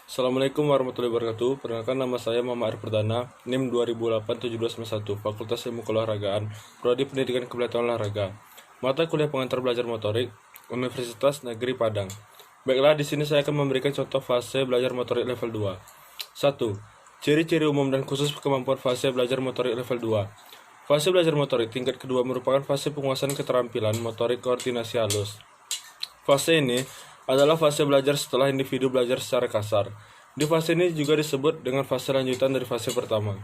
Assalamualaikum warahmatullahi wabarakatuh. Perkenalkan, nama saya Muhammad Arif Perdana, NIM 2008-1791, Fakultas Ilmu Keolahragaan, Prodi Pendidikan Kepelatihan Olahraga. Mata kuliah pengantar belajar motorik, Universitas Negeri Padang. Baiklah, di sini saya akan memberikan contoh fase belajar motorik level 2. 1. Ciri-ciri umum dan khusus kemampuan fase belajar motorik level 2. Fase belajar motorik tingkat kedua merupakan fase penguasaan keterampilan motorik koordinasi halus. Fase ini adalah fase belajar setelah individu belajar secara kasar. Di fase ini juga disebut dengan fase lanjutan dari fase pertama.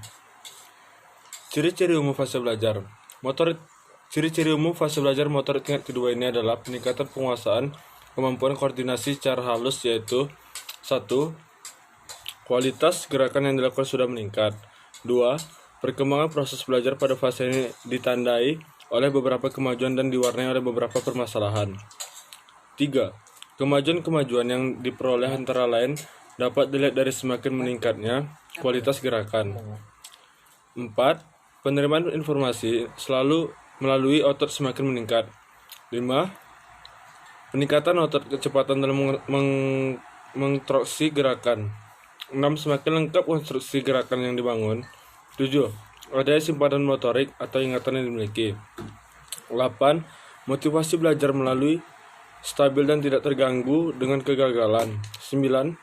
Ciri-ciri umum fase belajar motorik. Ciri-ciri umum fase belajar motorik tingkat kedua ini adalah peningkatan penguasaan kemampuan koordinasi secara halus, yaitu 1. Kualitas gerakan yang dilakukan sudah meningkat. 2. Perkembangan proses belajar pada fase ini ditandai oleh beberapa kemajuan dan diwarnai oleh beberapa permasalahan. 3. Kemajuan-kemajuan yang diperoleh antara lain dapat dilihat dari semakin meningkatnya kualitas gerakan. 4. Penerimaan informasi selalu melalui otot semakin meningkat. 5. Peningkatan otot kecepatan dalam mengonstruksi gerakan. 6. Semakin lengkap konstruksi gerakan yang dibangun. 7. Adanya simpanan motorik atau ingatan yang dimiliki. 8. Motivasi belajar melalui stabil dan tidak terganggu dengan kegagalan. 9.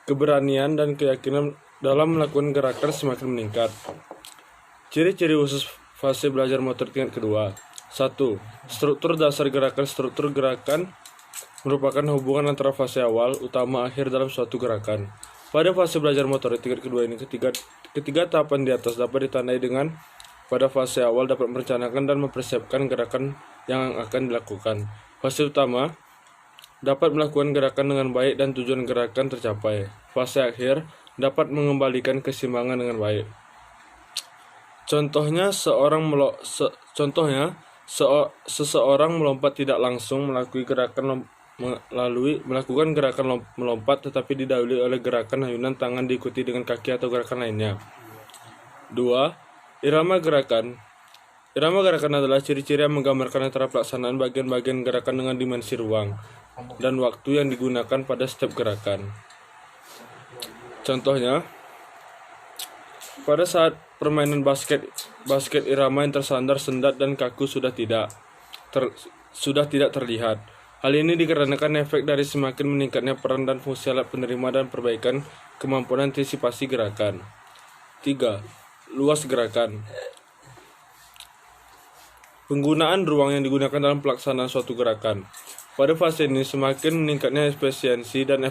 Keberanian dan keyakinan dalam melakukan gerakan semakin meningkat. Ciri-ciri khusus fase belajar motorik tingkat kedua. 1. Struktur dasar gerakan. Struktur gerakan merupakan hubungan antara fase awal, utama, akhir dalam suatu gerakan. Pada fase belajar motorik tingkat kedua ini, ketiga tahapan di atas dapat ditandai dengan pada fase awal dapat merencanakan dan mempersiapkan gerakan yang akan dilakukan. Fase utama dapat melakukan gerakan dengan baik dan tujuan gerakan tercapai. Fase akhir dapat mengembalikan keseimbangan dengan baik. Contohnya, seseorang melompat tidak langsung melakukan gerakan melompat, tetapi didahului oleh gerakan ayunan tangan diikuti dengan kaki atau gerakan lainnya. 2. Irama gerakan. Irama gerakan adalah ciri-ciri yang menggambarkan antara pelaksanaan bagian-bagian gerakan dengan dimensi ruang dan waktu yang digunakan pada setiap gerakan. Contohnya, pada saat permainan basket irama yang tersandar, sendat, dan kaku sudah tidak terlihat. Hal ini dikarenakan efek dari semakin meningkatnya peran dan fungsi alat penerima dan perbaikan kemampuan antisipasi gerakan. 3. Luas gerakan. Penggunaan ruang yang digunakan dalam pelaksanaan suatu gerakan. Pada fase ini semakin meningkatnya efisiensi dan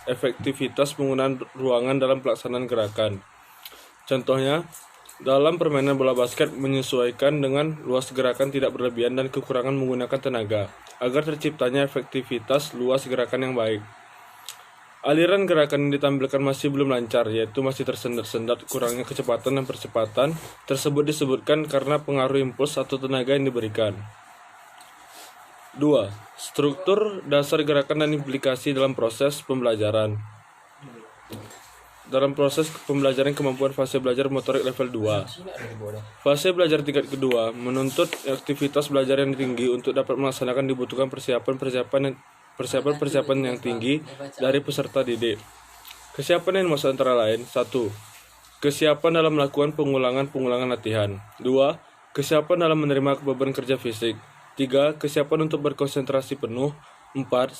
efektivitas penggunaan ruangan dalam pelaksanaan gerakan. Contohnya, dalam permainan bola basket, menyesuaikan dengan luas gerakan tidak berlebihan dan kekurangan menggunakan tenaga, agar terciptanya efektivitas luas gerakan yang baik. Aliran gerakan yang ditampilkan masih belum lancar, yaitu masih tersendat-sendat. Kurangnya kecepatan dan percepatan tersebut disebutkan karena pengaruh impuls atau tenaga yang diberikan. 2. Struktur dasar gerakan dan implikasi dalam proses pembelajaran. Dalam proses pembelajaran kemampuan fase belajar motorik level 2. Fase belajar tingkat kedua menuntut aktivitas belajar yang tinggi. Untuk dapat melaksanakan dibutuhkan persiapan yang tinggi dari peserta didik. Kesiapan yang dimaksud antara lain: 1. Kesiapan dalam melakukan pengulangan latihan. 2. Kesiapan dalam menerima beban kerja fisik. 3. Kesiapan untuk berkonsentrasi penuh. 4.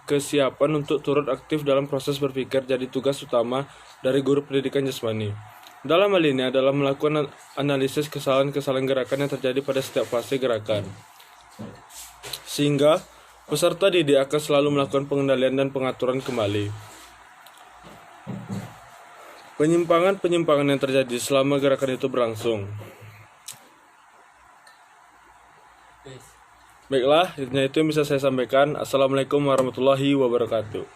Kesiapan untuk turut aktif dalam proses berpikir jadi tugas utama dari guru pendidikan jasmani. Dalam hal ini adalah melakukan analisis kesalahan-kesalahan gerakan yang terjadi pada setiap fase gerakan, sehingga peserta didik akan selalu melakukan pengendalian dan pengaturan kembali penyimpangan yang terjadi selama gerakan itu berlangsung. Baiklah, itu yang bisa saya sampaikan. Assalamualaikum warahmatullahi wabarakatuh.